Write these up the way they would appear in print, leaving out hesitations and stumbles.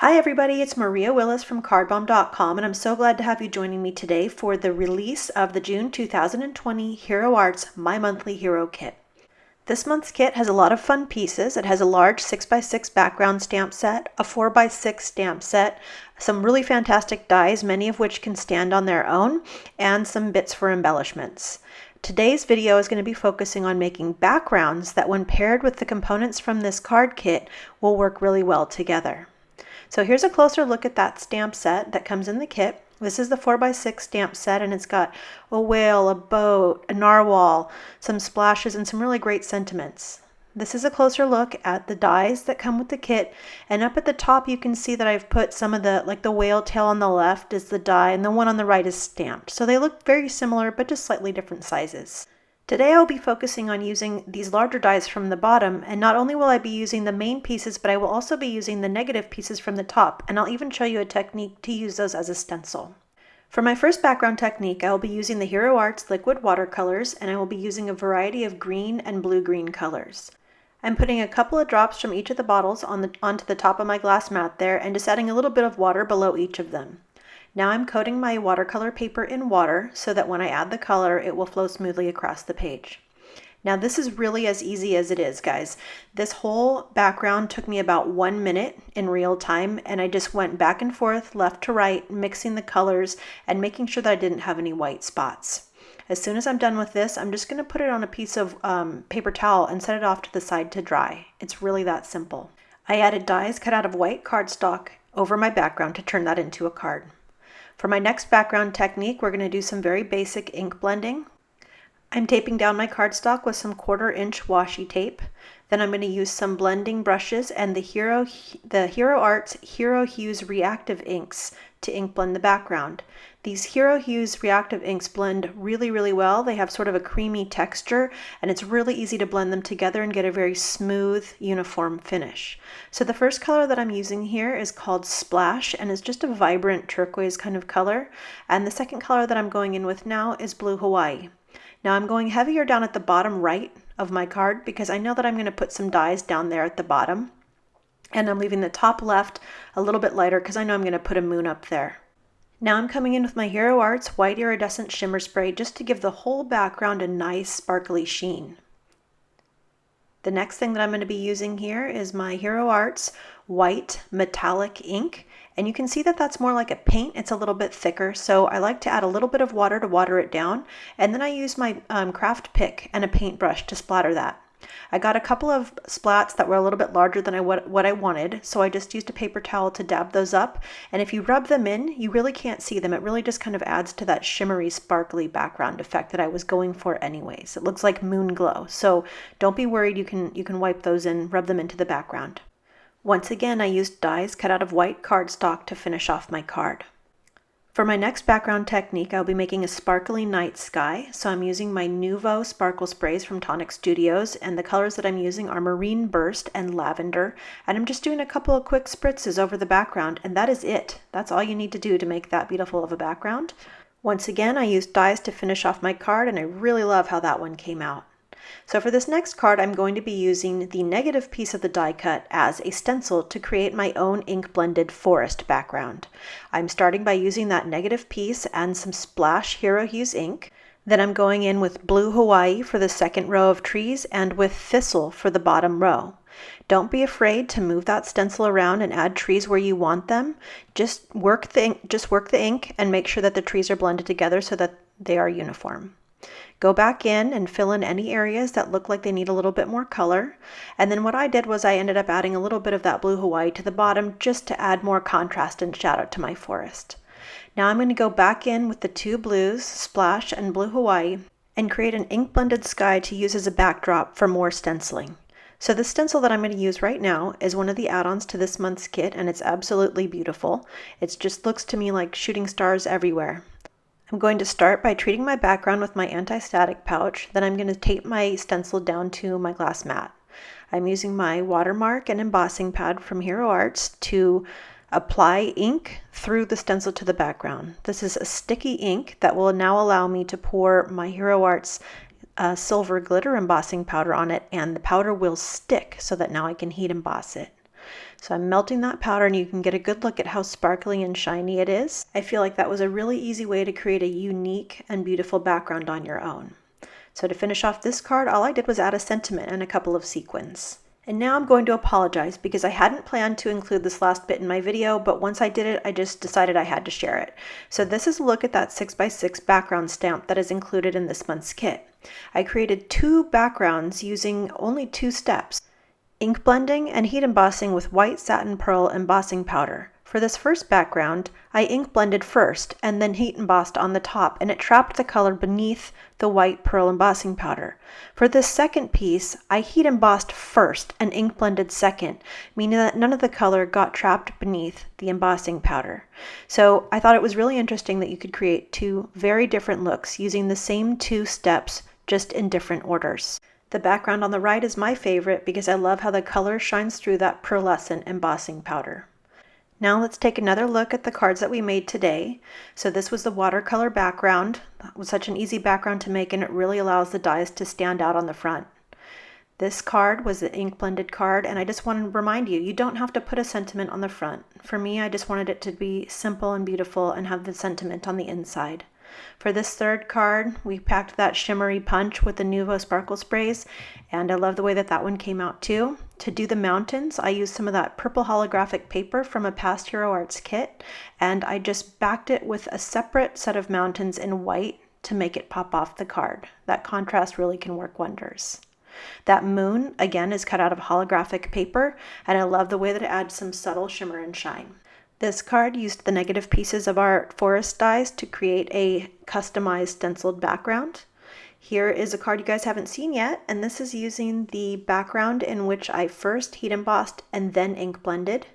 Hi everybody, it's Maria Willis from cardbomb.com, and I'm so glad to have you joining me today for the release of the June 2020 Hero Arts My Monthly Hero Kit. This month's kit has a lot of fun pieces. It has a large 6x6 background stamp set, a 4x6 stamp set, some really fantastic dies, many of which can stand on their own, and some bits for embellishments. Today's video is going to be focusing on making backgrounds that when paired with the components from this card kit will work really well together. So here's a closer look at that stamp set that comes in the kit. This is the 4x6 stamp set, and it's got a whale, a boat, a narwhal, some splashes, and some really great sentiments. This is a closer look at the dies that come with the kit, and up at the top you can see that I've put some of the whale tail on the left is the die, and the one on the right is stamped. So they look very similar, but just slightly different sizes. Today I'll be focusing on using these larger dies from the bottom, and not only will I be using the main pieces, but I will also be using the negative pieces from the top, and I'll even show you a technique to use those as a stencil. For my first background technique, I will be using the Hero Arts liquid watercolors, and I will be using a variety of green and blue-green colors. I'm putting a couple of drops from each of the bottles onto the top of my glass mat there, and just adding a little bit of water below each of them. Now I'm coating my watercolor paper in water so that when I add the color, it will flow smoothly across the page. Now this is really as easy as it is, guys. This whole background took me about 1 minute in real time, and I just went back and forth, left to right, mixing the colors and making sure that I didn't have any white spots. As soon as I'm done with this, I'm just going to put it on a piece of paper towel and set it off to the side to dry. It's really that simple. I added dies cut out of white cardstock over my background to turn that into a card. For my next background technique, we're going to do some very basic ink blending. I'm taping down my cardstock with some 1/4 inch washi tape. Then I'm going to use some blending brushes and the Hero Arts Hero Hues Reactive inks to ink blend the background. These Hero Hues Reactive inks blend really, really well. They have sort of a creamy texture, and it's really easy to blend them together and get a very smooth, uniform finish. So the first color that I'm using here is called Splash, and it's just a vibrant turquoise kind of color. And the second color that I'm going in with now is Blue Hawaii. Now I'm going heavier down at the bottom right of my card because I know that I'm going to put some dies down there at the bottom. And I'm leaving the top left a little bit lighter because I know I'm going to put a moon up there. Now I'm coming in with my Hero Arts White Iridescent Shimmer Spray just to give the whole background a nice sparkly sheen. The next thing that I'm going to be using here is my Hero Arts White Metallic Ink. And you can see that that's more like a paint. It's a little bit thicker, so I like to add a little bit of water to water it down. And then I use my craft pick and a paintbrush to splatter that. I got a couple of splats that were a little bit larger than what I wanted, so I just used a paper towel to dab those up. And if you rub them in, you really can't see them. It really just kind of adds to that shimmery, sparkly background effect that I was going for anyways. It looks like moon glow, so don't be worried. You can wipe those in, rub them into the background. Once again, I used dies cut out of white cardstock to finish off my card. For my next background technique, I'll be making a sparkly night sky. So I'm using my Nuvo sparkle sprays from Tonic Studios, and the colors that I'm using are Marine Burst and Lavender. And I'm just doing a couple of quick spritzes over the background, and that is it. That's all you need to do to make that beautiful of a background. Once again, I used dies to finish off my card, and I really love how that one came out. So for this next card, I'm going to be using the negative piece of the die cut as a stencil to create my own ink blended forest background. I'm starting by using that negative piece and some Splash Hero Hues ink. Then I'm going in with Blue Hawaii for the second row of trees and with Thistle for the bottom row. Don't be afraid to move that stencil around and add trees where you want them. Just work the ink and make sure that the trees are blended together so that they are uniform. Go back in and fill in any areas that look like they need a little bit more color. And then what I did was I ended up adding a little bit of that Blue Hawaii to the bottom just to add more contrast and shadow to my forest. Now I'm going to go back in with the two blues, Splash and Blue Hawaii, and create an ink blended sky to use as a backdrop for more stenciling. So the stencil that I'm going to use right now is one of the add-ons to this month's kit, and it's absolutely beautiful. It just looks to me like shooting stars everywhere. I'm going to start by treating my background with my anti-static pouch, then I'm going to tape my stencil down to my glass mat. I'm using my watermark and embossing pad from Hero Arts to apply ink through the stencil to the background. This is a sticky ink that will now allow me to pour my Hero Arts silver glitter embossing powder on it, and the powder will stick so that now I can heat emboss it. So I'm melting that powder and you can get a good look at how sparkly and shiny it is. I feel like that was a really easy way to create a unique and beautiful background on your own. So to finish off this card, all I did was add a sentiment and a couple of sequins. And now I'm going to apologize because I hadn't planned to include this last bit in my video, but once I did it, I just decided I had to share it. So this is a look at that 6x6 background stamp that is included in this month's kit. I created 2 backgrounds using only 2 steps: ink blending and heat embossing with white satin pearl embossing powder. For this first background, I ink blended first and then heat embossed on the top, and it trapped the color beneath the white pearl embossing powder. For this second piece, I heat embossed first and ink blended second, meaning that none of the color got trapped beneath the embossing powder. So I thought it was really interesting that you could create 2 very different looks using the same 2 steps, just in different orders. The background on the right is my favorite because I love how the color shines through that pearlescent embossing powder. Now let's take another look at the cards that we made today. So this was the watercolor background. That was such an easy background to make, and it really allows the dies to stand out on the front. This card was the ink blended card, and I just want to remind you, you don't have to put a sentiment on the front. For me, I just wanted it to be simple and beautiful and have the sentiment on the inside. For this third card, we packed that shimmery punch with the Nuvo sparkle sprays, and I love the way that that one came out too. To do the mountains, I used some of that purple holographic paper from a past Hero Arts kit, and I just backed it with a separate set of mountains in white to make it pop off the card. That contrast really can work wonders. That moon, again, is cut out of holographic paper, and I love the way that it adds some subtle shimmer and shine. This card used the negative pieces of our forest dies to create a customized stenciled background. Here is a card you guys haven't seen yet, and this is using the background in which I first heat embossed and then ink blended.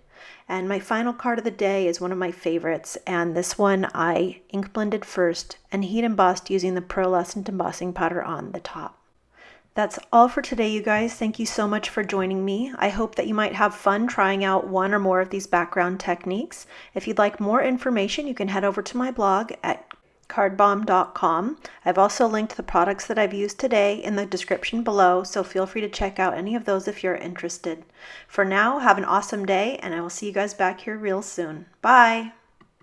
And my final card of the day is one of my favorites, and this one I ink blended first and heat embossed using the pearlescent embossing powder on the top. That's all for today, you guys. Thank you so much for joining me. I hope that you might have fun trying out one or more of these background techniques. If you'd like more information, you can head over to my blog at cardbomb.com. I've also linked the products that I've used today in the description below, so feel free to check out any of those if you're interested. For now, have an awesome day, and I will see you guys back here real soon. Bye!